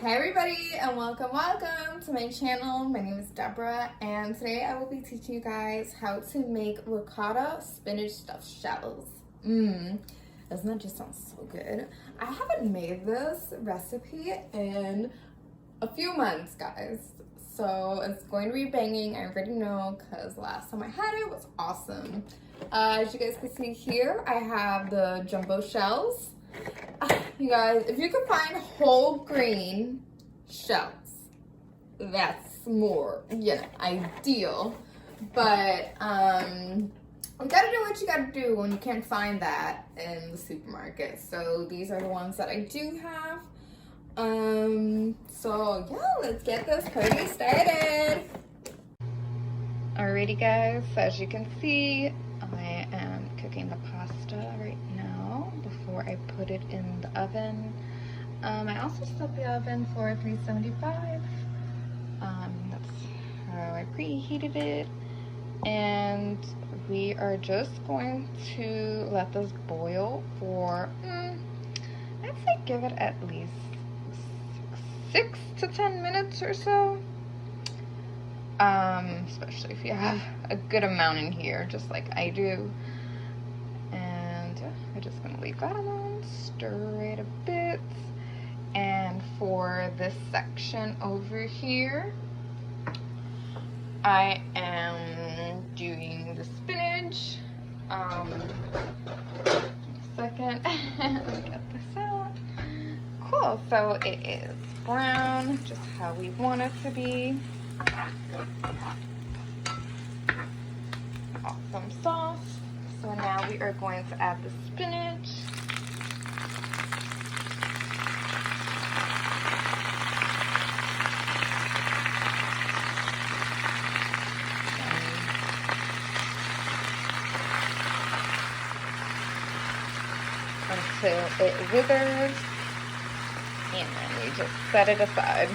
Hey everybody, and welcome to my channel. My name is Deborah, and today I will be teaching you guys how to make ricotta spinach stuffed shells. Doesn't that just sound so good? I haven't made this recipe in a few months, guys, so it's going to be banging. I already know because last time I had it was awesome. As you guys can see here, I have the jumbo shells. You guys, if you can find whole grain shells, that's more, ideal. But you gotta do what you gotta do when you can't find that in the supermarket. So these are the ones that I do have. So yeah, let's get this party started. Alrighty guys, so as you can see, I am cooking the pasta right now before I put it in the oven. I also set the oven for 375. That's how I preheated it. And we are just going to let this boil for, I'd say give it at least 6 to 10 minutes or so. Especially if you have a good amount in here, just like I do. And we're just gonna leave that alone, stir it a bit. And for this section over here, I am doing the spinach. Second, let me get this out. Cool, so it is brown, just how we want it to be. Awesome sauce. So now we are going to add the spinach. Until it withers, and then we just set it aside.